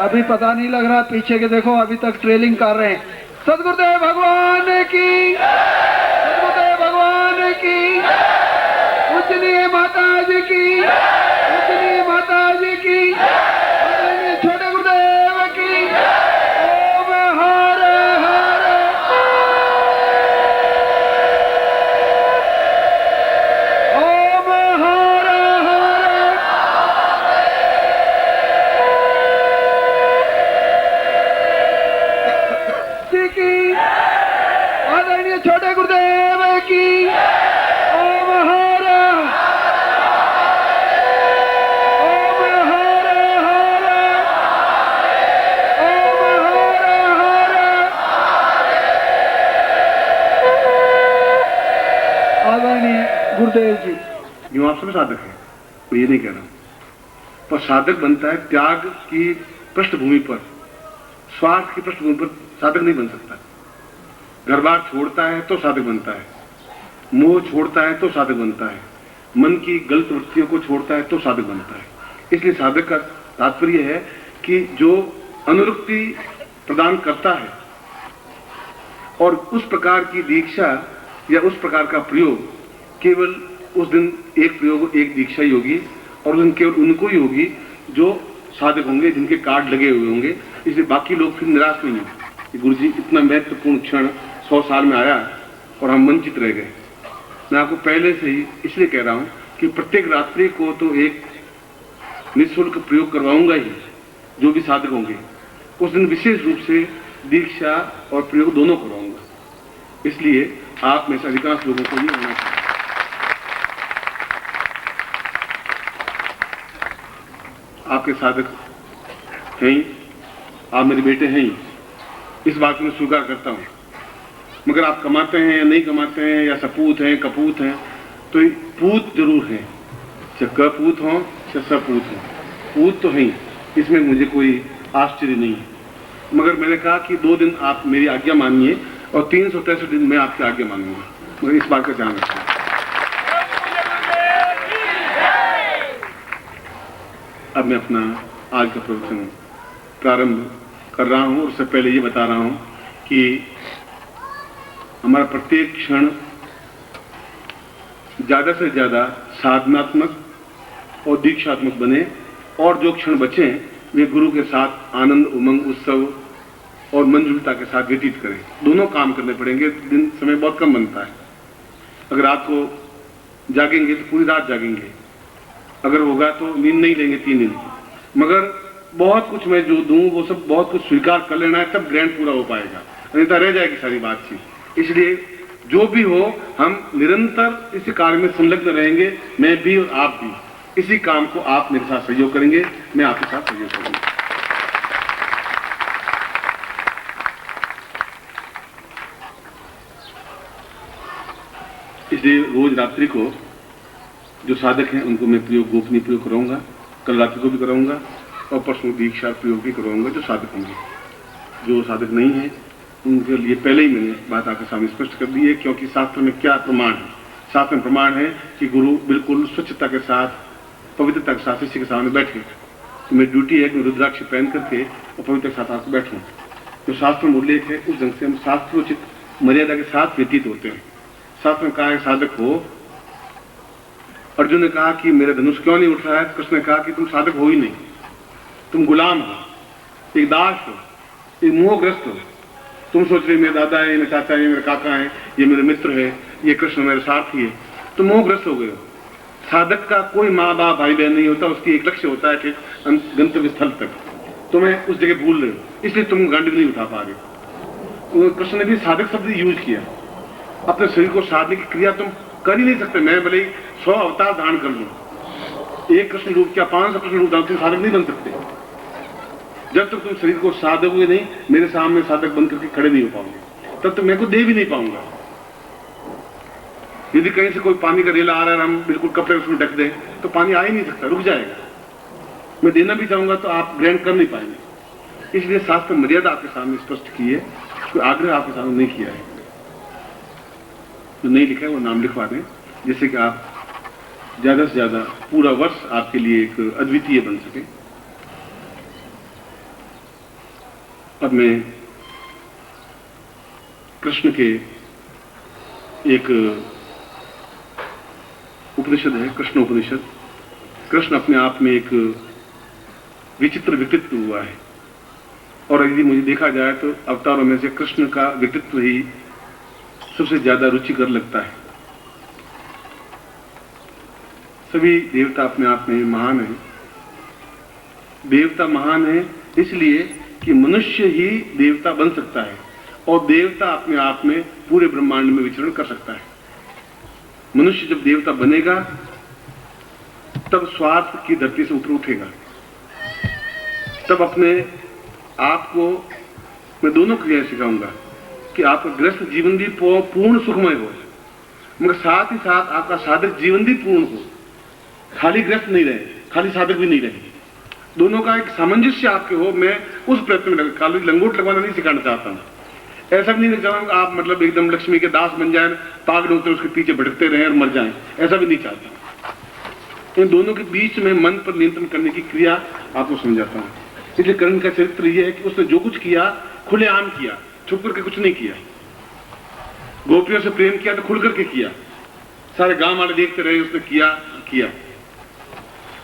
अभी पता नहीं लग रहा, पीछे के देखो अभी तक ट्रेलिंग कर रहे हैं। सदगुरुदेव भगवान की, सदगुरुदेव भगवान की, पूजनीय माता जी की, पूजनीय माता जी की, छोटे गुरुदेव की। ओम हर हर, ओम हर हर, जी की, आदरणीय छोटे गुरुदेव की। ओम हर, ओम हर हर, ओम हर हर। आदरणीय गुरुदेव जी। यूं आप सब साधक हैं, मैं ये नहीं कह रहा हूं, पर साधक बनता है त्याग की पृष्ठभूमि पर, स्वार्थ की पृष्ठभूमि पर साधक नहीं बन सकता। घर बार छोड़ता है तो साधक बनता है, मोह छोड़ता है तो साधक बनता है, मन की गलत वृत्तियों को छोड़ता है तो साधक बनता है। इसलिए साधक का तात्पर्य है कि जो अनुरक्ति प्रदान करता है और उस प्रकार की दीक्षा या उस प्रकार का प्रयोग केवल उस दिन एक प्रयोग एक दीक्षा ही होगी, और उस दिन केवल उनको ही होगी जो साधक होंगे, जिनके कार्ड लगे हुए होंगे। इसलिए बाकी लोग फिर निराश नहीं होंगे कि गुरुजी इतना महत्वपूर्ण क्षण 100 साल में आया और हम वंचित रह गए। मैं आपको पहले से ही इसलिए कह रहा हूं कि प्रत्येक रात्रि को तो एक निःशुल्क प्रयोग करवाऊंगा ही, जो भी साधक होंगे उस दिन विशेष रूप से दीक्षा और प्रयोग दोनों करवाऊंगा। इसलिए आप में से अधिकांश लोगों को ये होना चाहिए। आपके साधक हैं ही, आप मेरे बेटे हैं ही, इस बात को मैं स्वीकार करता हूं। मगर आप कमाते हैं या नहीं कमाते हैं, या सपूत हैं कपूत हैं, तो पूत जरूर हैं, चाहे कपूत हों चाहे सपूत हों, पूत तो हैं, इसमें मुझे कोई आश्चर्य नहीं है। मगर मैंने कहा कि 2 दिन आप मेरी आज्ञा मानिए और 363 दिन मैं आपकी आज्ञा मानूंगा, मगर इस बात का ध्यान रखना। अब मैं अपना आज का प्रवचन प्रारंभ कर रहा हूं, और उससे पहले ये बता रहा हूं कि हमारा प्रत्येक क्षण ज्यादा से ज्यादा साधनात्मक और दीक्षात्मक बने, और जो क्षण बचे वे गुरु के साथ आनंद उमंग उत्सव और मंजुलता के साथ व्यतीत करें। दोनों काम करने पड़ेंगे, दिन समय बहुत कम बनता है। अगर रात को जागेंगे तो पूरी रात जागेंगे, अगर होगा तो नींद नहीं लेंगे 3 दिन, मगर बहुत कुछ मैं जो दूं वो सब बहुत कुछ स्वीकार कर लेना है, तब ग्रैंड पूरा हो पाएगा, अन्यथा रह जाएगी सारी बातचीत। इसलिए जो भी हो हम निरंतर इस कार्य में संलग्न रहेंगे, मैं भी और आप भी। इसी काम को आप मेरे साथ सहयोग करेंगे, मैं आपके साथ सहयोग करूंगा। इसलिए रोज रात्रि को जो साधक हैं उनको मैं प्रयोग गोपनीय प्रयोग कराऊंगा, कल रात्रि को भी कराऊंगा, और परसों दीक्षा प्रयोग भी करवाऊंगा जो साधक होंगे। जो साधक नहीं है उनके लिए पहले ही मैंने बात आपके सामने स्पष्ट कर दी है, क्योंकि शास्त्र में क्या प्रमाण है? शास्त्र में प्रमाण है कि गुरु बिल्कुल स्वच्छता के साथ, पवित्रता के साथ शिष्य के सामने बैठे, तो मेरी ड्यूटी है कि रुद्राक्ष पहन करके और पवित्र के साथ आपको बैठूं। जो शास्त्र में उल्लेख है उस ढंग से हम शास्त्रोचित मर्यादा के साथ व्यतीत होते हैं। शास्त्र में कहा है साधक हो। अर्जुन ने कहा कि मेरा धनुष क्यों नहीं उठ रहा है? कृष्ण ने कहा कि तुम साधक हो ही नहीं, तुम गुलाम हो, एक दास हो, एक मोहग्रस्त हो। तुम सोच रहे मेरे दादा है, मेरे चाचा है, मेरे काका है, ये मेरे मित्र है, ये कृष्ण मेरे साथी है, तुम मोहग्रस्त हो गए हो। साधक का कोई माँ बाप भाई बहन नहीं होता, उसकी एक लक्ष्य होता है कि गंतव्य स्थल तक। तुम्हें उस जगह भूल रहे हो, इसलिए तुम गांडी नहीं उठा पा रहे हो। तो कृष्ण ने भी साधक शब्द यूज किया। अपने शरीर को साधने की क्रिया तुम कर ही नहीं सकते। मैं भले 100 अवतार धारण कर लूं, एक कृष्ण रूप क्या 500 कृष्ण रूप धारण, तुम साधक नहीं बन सकते। जब तक तुम शरीर को साधोगे नहीं, मेरे सामने साधक बन करके खड़े नहीं हो पाओगे, तब तक मैं को दे भी नहीं पाऊंगा। यदि कहीं से कोई पानी का रेला आ रहा है, हम बिल्कुल कपड़े उसमें ढक दें, तो पानी आ ही नहीं सकता, रुक जाएगा। मैं देना भी चाहूंगा तो आप ग्रहण कर नहीं पाएंगे। इसलिए शास्त्र मर्यादा आपके सामने स्पष्ट की है, कोई आग्रह आपके सामने नहीं किया है। जो नहीं लिखा है वो नाम लिखवा दें, जिससे कि आप ज्यादा से ज्यादा पूरा वर्ष आपके लिए एक अद्वितीय बन सके। अब मैं कृष्ण के एक उपनिषद है, कृष्ण उपनिषद। कृष्ण अपने आप में एक विचित्र व्यक्तित्व हुआ है, और यदि मुझे देखा जाए तो अवतारों में से कृष्ण का व्यक्तित्व ही सबसे ज्यादा रुचिकर लगता है। सभी देवता अपने आप में महान है। देवता महान है इसलिए कि मनुष्य ही देवता बन सकता है, और देवता अपने आप में पूरे ब्रह्मांड में विचरण कर सकता है। मनुष्य जब देवता बनेगा तब स्वार्थ की धरती से ऊपर उठेगा, तब अपने आप को मैं दोनों क्रिया सिखाऊंगा कि आपका गृहस्थ जीवन भी पूर्ण सुखमय हो, मगर साथ ही साथ आपका साधक जीवन भी पूर्ण हो। खाली गृहस्थ नहीं रहे, खाली साधक भी नहीं रहे, दोनों का एक सामंजस्य आपके हो। मैं उस प्रयत्न में लगा, खाली लंगोट लगवाना नहीं सिखाना चाहता हूं। ऐसा भी नहीं चाहता आप मतलब एकदम लक्ष्मी के दास बन जाए, पाग डोलते उसके पीछे भटकते रहे और मर जाएं, ऐसा भी नहीं चाहता। इन दोनों के बीच में मन पर नियंत्रण करने की क्रिया आपको समझाता हूं। इसलिए कर्ण का चरित्र यह है कि उसने जो कुछ किया खुलेआम किया, छुप करके कुछ नहीं किया। गोपियों से प्रेम किया तो खुल करके किया, सारे गांव वाले देखते रहे, उसने किया।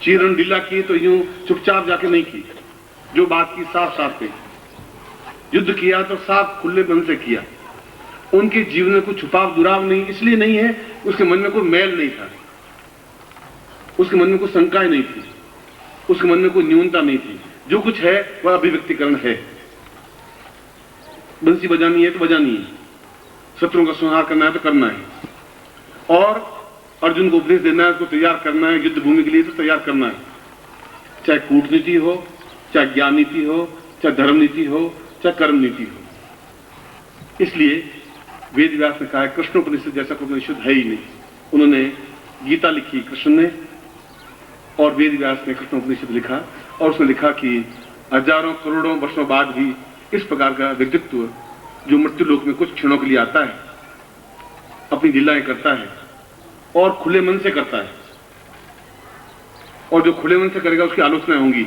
चीरण ढीला की तो यूं चुपचाप जाके नहीं की, जो बात की साफ साफ कही। युद्ध किया तो साफ खुले मन से किया। उनके जीवन में कोई छुपाव दुराव नहीं, इसलिए नहीं है उसके मन में कोई मैल नहीं था, उसके मन में कोई शंकाएं नहीं थी, उसके मन में कोई न्यूनता नहीं थी। जो कुछ है वह अभिव्यक्तिकरण है। बंसी बजानी है तो बजानी है, शत्रुओं का संहार करना है तो करना है, और अर्जुन को उपदेश देना है, उसको तैयार करना है युद्ध भूमि के लिए तो तैयार करना है। चाहे कूटनीति हो, चाहे ज्ञान नीति हो, चाहे धर्म नीति हो, चाहे कर्म नीति हो। इसलिए वेद व्यास ने कहा है कृष्ण उपनिषद जैसा कोई उपनिषद है ही नहीं। उन्होंने गीता लिखी कृष्ण ने, और वेद व्यास ने कृष्ण उपनिषद लिखा, और उसने लिखा कि हजारों करोड़ों वर्षों बाद भी इस प्रकार का व्यक्तित्व जो मृत्यु लोक में कुछ क्षणों के लिए आता है, अपनी लीलाएं करता है और खुले मन से करता है, और जो खुले मन से करेगा उसकी आलोचनाएं होंगी,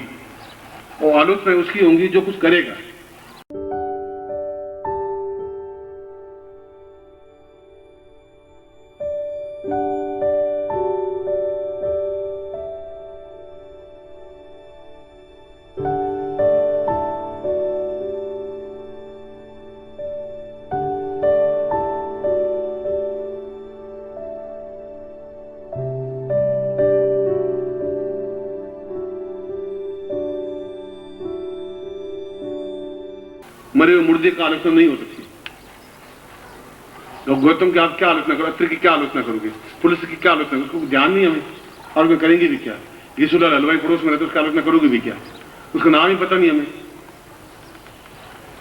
और आलोचनाएं उसकी होंगी जो कुछ करेगा। मरे हुए मुर्दे का आलोचना नहीं हो सकती। गौतम की आप क्या आलोचना करो, अत्र की क्या आलोचना करोगे, पुलिस की क्या आलोचना, उसको ध्यान नहीं हमें, और वे करेंगे भी क्या। यीशुलाल हलवाई पड़ोस में रहते उसकी आलोचना करोगे भी क्या, उसका नाम ही पता नहीं हमें।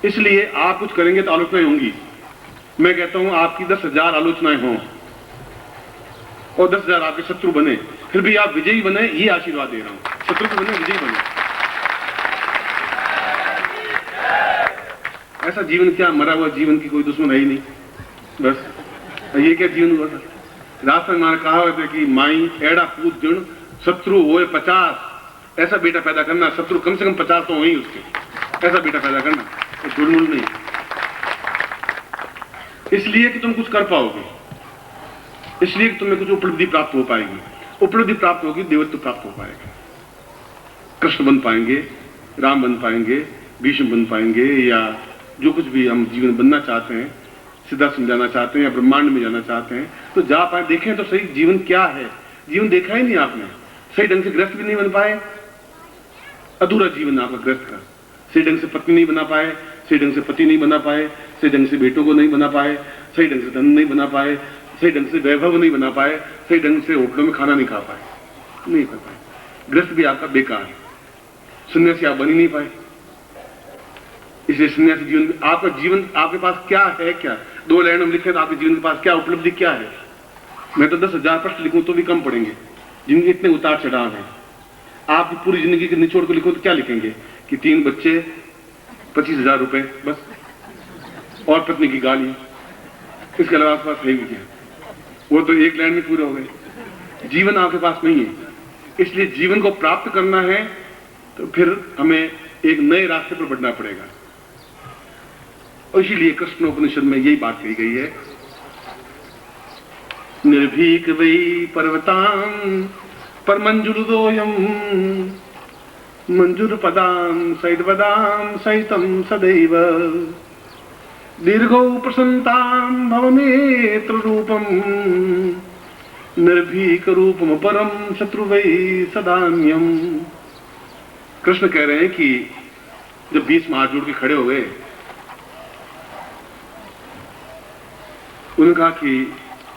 इसलिए आप कुछ करेंगे तो आलोचनाएं होंगी। मैं कहता हूं आपकी 10,000 आलोचनाएं हों और 10,000 आपके शत्रु बने, फिर भी आप विजयी बने, ये आशीर्वाद दे रहा हूं। शत्रु तो बने, विजयी बने। ऐसा जीवन क्या, मरा हुआ जीवन की कोई दुश्मन है ही नहीं। बस ये क्या जीवन हुआ था। राजस्थान में कहा हुआ था कि माई एड़ा पूत दिन शत्रु होए 50। ऐसा बेटा पैदा करना, शत्रु कम से कम 50 तो हो ही उसके, ऐसा बेटा पैदा करना, तो दुर्मूल नहीं। इसलिए कि तुम कुछ कर पाओगे, इसलिए कि तुम्हें कुछ उपलब्धि प्राप्त हो पाएगी। उपलब्धि प्राप्त होगी, देवत्व प्राप्त हो पाएगा। कृष्ण बन पाएंगे, राम बन पाएंगे, भीष्म बन पाएंगे, या जो कुछ भी हम जीवन बनना चाहते हैं, सीधा समझाना चाहते हैं, या ब्रह्मांड में जाना चाहते हैं, तो जा पाए। देखें तो सही जीवन क्या है। जीवन देखा ही नहीं आपने, सही ढंग से गृहस्थ भी नहीं बन पाए, अधूरा जीवन आपका गृहस्थ का। सही ढंग से पत्नी नहीं बना पाए, सही ढंग से पति नहीं बना पाए, सही ढंग से बेटों को नहीं बना पाए, सही ढंग से धन नहीं बना पाए, सही ढंग से वैभव नहीं बना पाए, सही ढंग से होटलों में खाना नहीं खा पाए, नहीं कर पाए। गृहस्थ भी आपका बेकार है, सन्यासी आप बन ही नहीं पाए। इसलिए सन्यासी जीवन में आपका जीवन, आपके पास क्या है, क्या 2 लाइन में लिखे तो आपके जीवन के पास क्या उपलब्धि क्या है। मैं तो 10,000 प्रश्न लिखूं तो भी कम पड़ेंगे, जिनके इतने उतार चढ़ाव हैं। आपकी पूरी जिंदगी के निचोड़ को लिखो तो क्या लिखेंगे कि 3 बच्चे, 25,000 रुपए बस, और पत्नी की गाली, इसके अलावा आपके पास है भी क्या। वो तो 1 लाइन में पूरे हो गए। जीवन आपके पास नहीं है। इसलिए जीवन को प्राप्त करना है तो फिर हमें एक नए रास्ते पर बढ़ना पड़ेगा। और इसीलिए कृष्ण उपनिषद में यही बात कही गई है, निर्भीक वै पर्वतां पर मंजुरुदोयम मंजुर पदां सैद्वदां सहितं सदैव दीर्घौ प्रसन्तां भवनेत्र रूपम निर्भीक रूपम परम शत्रु वै सदान्यम। कृष्ण कह रहे हैं कि जब 20 हाथ जोड़ के खड़े हो गए, उन्होंने कहा कि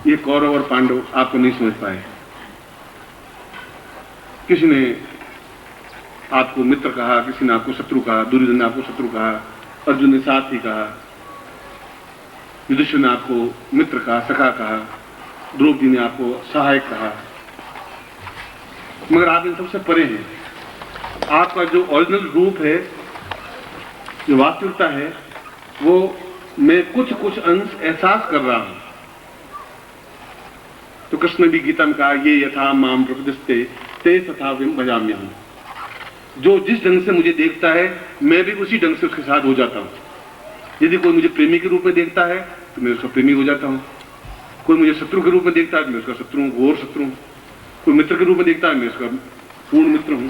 ये कौरव और पांडव आपको नहीं समझ पाए। किसी ने आपको मित्र कहा, किसी ने आपको शत्रु कहा, दुर्योधन ने आपको शत्रु कहा, अर्जुन ने साथी कहा, युधिष्ठिर ने आपको मित्र कहा, सखा कहा, द्रौपदी ने आपको सहायक कहा, मगर आप इन सबसे परे हैं। आपका जो ओरिजिनल रूप है, जो वास्तविकता है, वो मैं कुछ कुछ अंश एहसास कर रहा हूं। तो कृष्ण ने भी गीता में कहा, ये यथा माम प्रपद्यस्ते ते तथा भजाम्यहम्। जो जिस ढंग से मुझे देखता है, मैं भी उसी ढंग से उसके साथ हो जाता हूं। यदि कोई मुझे प्रेमी के रूप में देखता है तो मैं उसका प्रेमी हो जाता हूं। कोई मुझे शत्रु के रूप में देखता है तो मैं उसका शत्रु हूं, घोर शत्रु हूं। कोई मित्र के रूप में देखता है, मैं उसका पूर्ण मित्र हूं।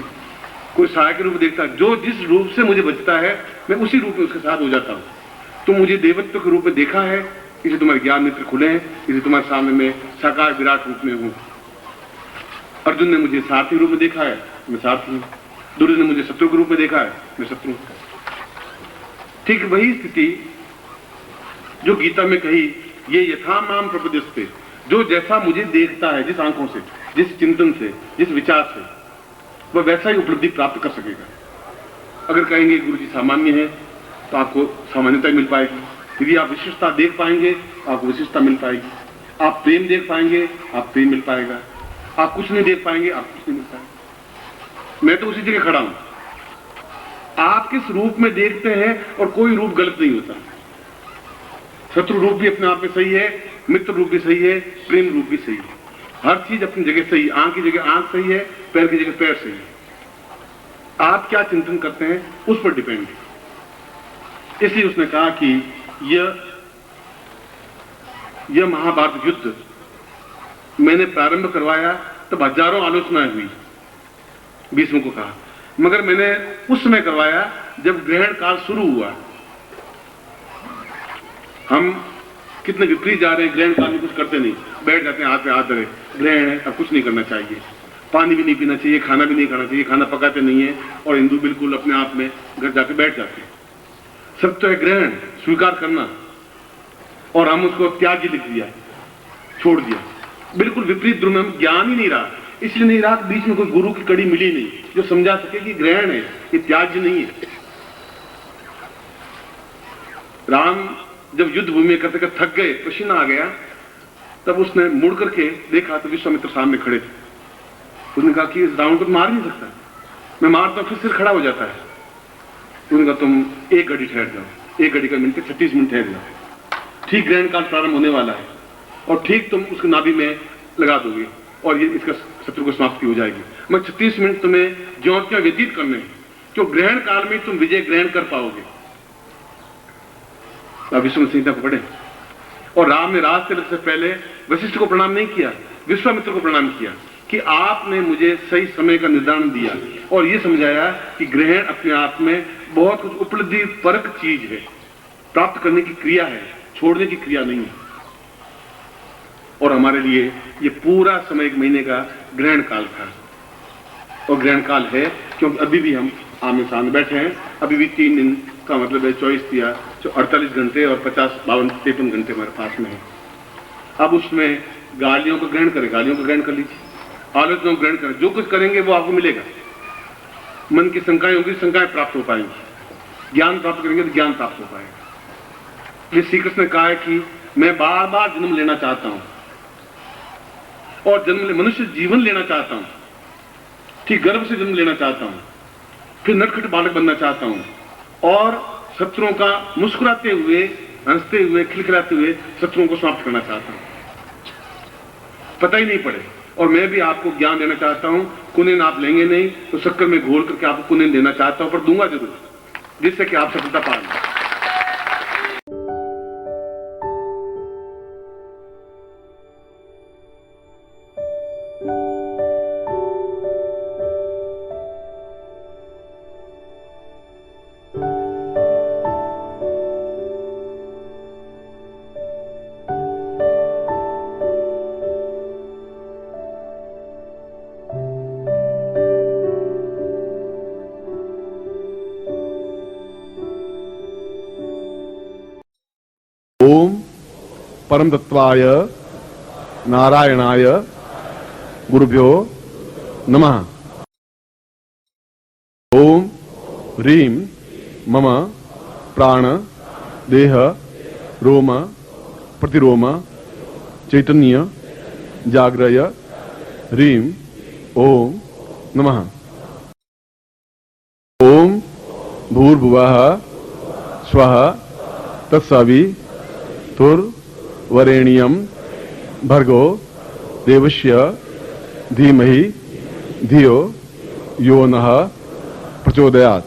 कोई सहायक के रूप में देखता है, जो जिस रूप से मुझे बचता है मैं उसी रूप में उसके साथ हो जाता हूं। तुम मुझे देवत्व के रूप में देखा है, इसे तुम्हारे ज्ञान नेत्र खुले हैं, इसे तुम्हारे सामने में साकार विराट रूप में हूं। अर्जुन ने मुझे सारथी रूप में देखा है, मैं सारथी हूं। दुर्योधन ने मुझे शत्रु के रूप में देखा है, मैं शत्रु हूं। ठीक वही स्थिति जो गीता में कही, ये यथा माम प्रपद्यस्ते, जो जैसा मुझे देखता है, जिस आंखों से, जिस चिंतन से, जिस विचार से, वह वैसा ही उपलब्धि प्राप्त कर सकेगा। अगर कहेंगे गुरु जी सामान्य है तो आपको सामान्यता मिल पाएगी। यदि आप विशिष्टता देख पाएंगे आपको विशिष्टता मिल पाएगी। आप प्रेम देख पाएंगे आप प्रेम मिल पाएगा। आप कुछ नहीं देख पाएंगे आप कुछ नहीं मिल पाएगा। मैं तो उसी जगह खड़ा हूं। आप किस रूप में देखते हैं, और कोई रूप गलत नहीं होता। शत्रु रूप भी अपने आप में सही है, मित्र रूप भी सही है, प्रेम रूप भी सही है। हर चीज अपनी जगह सही है। आंख की जगह आंख सही है, पैर की जगह पैर सही है। आप क्या चिंतन करते हैं उस पर डिपेंड है। इसलिए उसने कहा कि यह महाभारत युद्ध मैंने प्रारंभ करवाया तब हजारों आलोचनाएं हुई, भीष्म को कहा, मगर मैंने उस समय करवाया जब ग्रहण काल शुरू हुआ। हम कितने विपरीत जा रहे हैं, ग्रहण काल में कुछ करते नहीं, बैठ जाते हैं हाथ पे हाथ धरे, ग्रहण है अब कुछ नहीं करना चाहिए, पानी भी नहीं पीना चाहिए, खाना भी नहीं खाना चाहिए, खाना पकाते नहीं है, और हिंदू बिल्कुल अपने आप में घर जाके बैठ जाते हैं। सब तो है ग्रहण स्वीकार करना, और हम उसको त्याग लिख दिया, छोड़ दिया। बिल्कुल विपरीत ध्रुव में, ज्ञान ही नहीं रहा। इसलिए नहीं रहा, बीच में कोई गुरु की कड़ी मिली नहीं जो समझा सके कि ग्रहण है, ये त्याज्य नहीं है। राम जब युद्ध भूमि में करते करते थक गए, पसीना आ गया, तब उसने मुड़ करके देखा तो विश्वामित्र सामने खड़े थे। उसने कहा कि इस रावण को मार नहीं सकता, मैं मारता हूं फिर सिर खड़ा हो जाता है। उसने कहा तुम एक घड़ी ठहर जाओ, एक घड़ी का मिनट 36 मिनट ठहर जाओ, ठीक ग्रहण काल प्रारंभ होने वाला है, और ठीक तुम उसके नाभि में लगा दोगे और ये इसका शत्रु को समाप्ति हो जाएगी। मैं 36 मिनट तुम्हें ज्यों त्यों व्यतीत करने हैं, जो ग्रहण काल में तुम विजय ग्रहण कर पाओगे। विश्व संहिता को पढ़े, और राम ने राज तिलक से पहले वशिष्ठ को प्रणाम नहीं किया, विश्वामित्र को प्रणाम किया कि आपने मुझे सही समय का निर्धारण दिया और ये समझाया कि ग्रहण अपने आप में बहुत कुछ उपलब्धि परक चीज है, प्राप्त करने की क्रिया है, छोड़ने की क्रिया नहीं है। और हमारे लिए ये पूरा समय 1 महीने का ग्रहण काल था, और ग्रहण काल है क्योंकि अभी भी हम आमने सामने बैठे हैं। अभी भी 3 दिन का मतलब है 24 या 48 घंटे और 50, 52, 53 घंटे हमारे पास में है। अब उसमें गालियों को ग्रहण करें, गालियों को ग्रहण कर लीजिए, आलोचनाओं को ग्रहण करें, जो कुछ करेंगे वो आपको मिलेगा। मन की शंकाएं होंगी, शंकाएं प्राप्त हो पाएंगी, ज्ञान प्राप्त करेंगे तो ज्ञान प्राप्त हो पाएगा। ये श्री कृष्ण ने कहा है कि मैं बार बार जन्म लेना चाहता हूं, और मनुष्य जीवन लेना चाहता हूं, ठीक गर्भ से जन्म लेना चाहता हूं, फिर नटखट बालक बनना चाहता हूं, और शत्रुओं का मुस्कुराते हुए, हंसते हुए, खिलखिलाते हुए शत्रुओं को समाप्त करना चाहता हूं, पता ही नहीं पड़े। और मैं भी आपको ज्ञान देना चाहता हूं, कुनेन आप लेंगे नहीं तो शक्कर में घोल करके आपको कुनेन देना चाहता हूं, पर दूंगा जरूर, जिससे कि आप सफलता पा लें। परम तत्वाय नारायणाय गुरुभ्यो नमः। ओम ह्रीं मम प्राण देह रोम प्रतिरोम चैतन्य जाग्रय ह्रीं ओम नमः। ओम भूर्भुवः स्वः तत्सवितुर्वरेण्यं भर्गो देवस्य धीमहि धियो यो नः प्रचोदयात्।